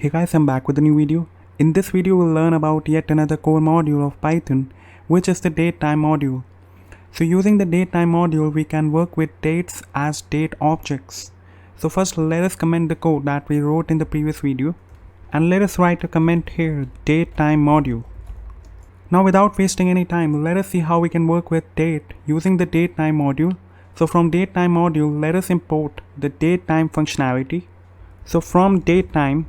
Hey guys, I'm back with a new video. In this video we'll learn about yet another core module of Python, which is the Datetime module. So using the Datetime module we can work with dates as date objects. So first let us comment the code that we wrote in the previous video and let us write a comment here, Datetime module. Now without wasting any time, let us see how we can work with date using the Datetime module. So from Datetime module let us import the datetime functionality. So from datetime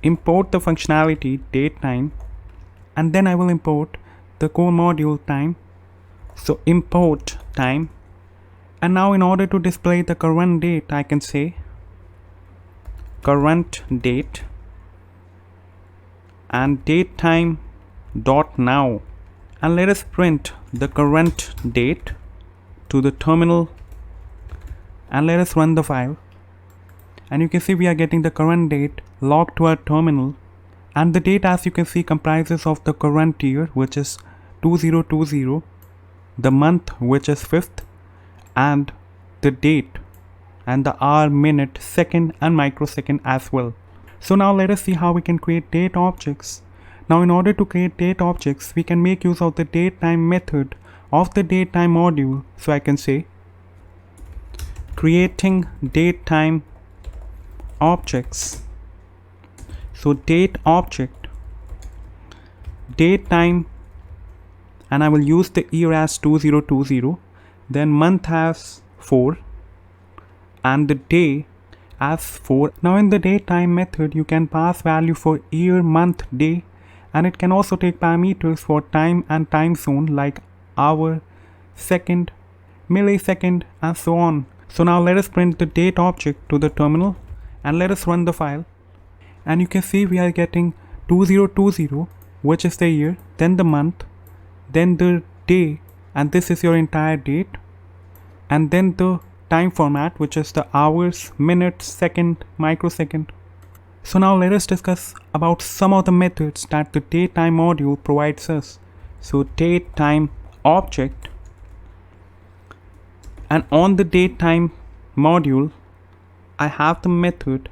import the functionality datetime, and then I will import the core module time. So import time, and now in order to display the current date I can say current date and datetime dot now, and let us print the current date to the terminal and let us run the file. And you can see we are getting the current date logged to our terminal, and the date, as you can see, comprises of the current year, which is 2020, the month, which is 5th, and the date and the hour, minute, second and microsecond as well. So now let us see how we can create date objects. Now in order to create date objects we can make use of the datetime method of the datetime module. So I can say creating datetime objects. So date object, datetime, and I will use the year as 2020, then month as 4 and the day as 4. Now in the datetime method you can pass value for year, month, day, and it can also take parameters for time and time zone like hour, second, millisecond, and so on. So now let us print the date object to the terminal and let us run the file, and you can see we are getting 2020, which is the year, then the month, then the day, and this is your entire date, and then the time format, which is the hours, minutes, second, microsecond. So now let us discuss about some of the methods that the datetime module provides us. So datetime object, and on the datetime module I have the method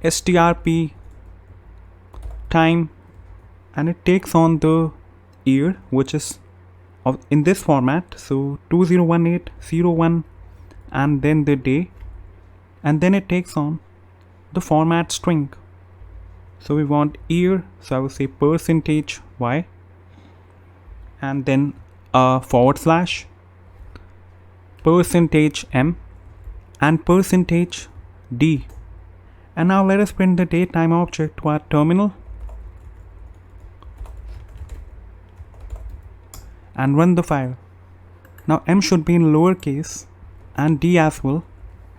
strp time, and it takes on the year, which is in this format, so 201801, and then the day, and then it takes on the format string. So we want year, so I will say %y, and then a /, %m, and %d. And now let us print the datetime object to our terminal and run the file. Now m should be in lowercase and d as well.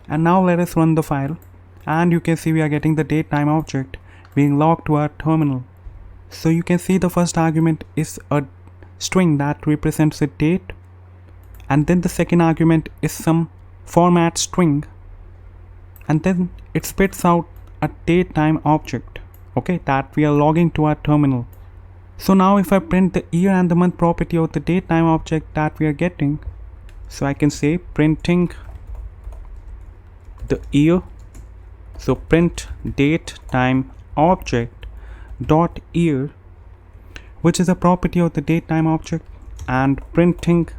And now let us run the file, and you can see we are getting the datetime object being logged to our terminal. So you can see the first argument is a string that represents the date, and then the second argument is some format string, and then it spits out a datetime object, okay, that we are logging to our terminal. So now if I print the year and the month property of the datetime object that we are getting, so I can say printing the year, so print datetime object dot year, which is a property of the datetime object, and printing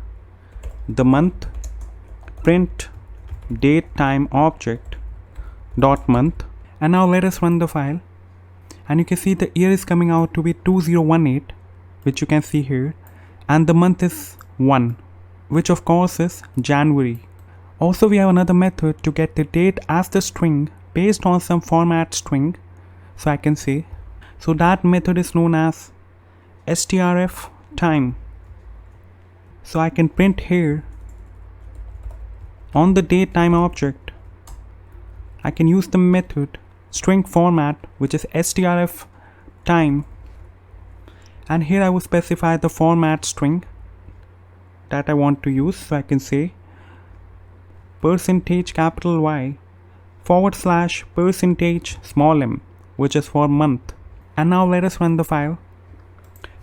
the month, print datetime object dot month. And now let us run the file, and you can see the year is coming out to be 2018, which you can see here, and the month is 1, which of course is January. Also we have another method to get the date as the string based on some format string. So I can say, so that method is known as strf time. So I can print here on the datetime object, I can use the method string format, which is strf time, and here I will specify the format string that I want to use. So I can say %Y /%m, which is for month. And now let us run the file.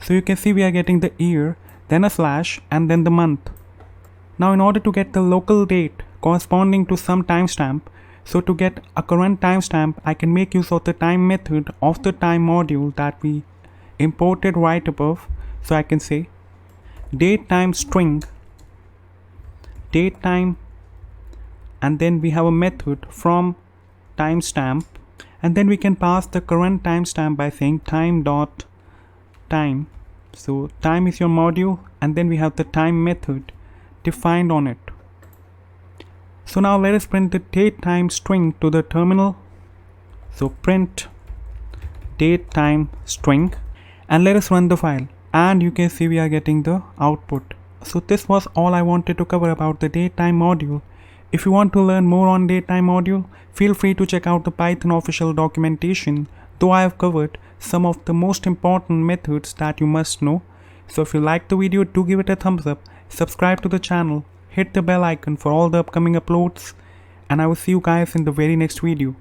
So you can see we are getting the year, then a slash, and then the month. Now in order to get the local date corresponding to some timestamp, So to get a current timestamp, I can make use of the time method of the time module that we imported right above. So I can say datetime string datetime, and then we have a method from timestamp, and then we can pass the current timestamp by saying time.time. So time is your module, and then we have the time method defined on it. So now let us print the datetime string to the terminal. So print datetime string, and let us run the file, and you can see we are getting the output. So this was all I wanted to cover about the datetime module. If you want to learn more on datetime module, feel free to check out the Python official documentation, though I have covered some of the most important methods that you must know. So if you liked the video, do give it a thumbs up, subscribe to the channel, hit the bell icon for all the upcoming uploads, and I will see you guys in the very next video.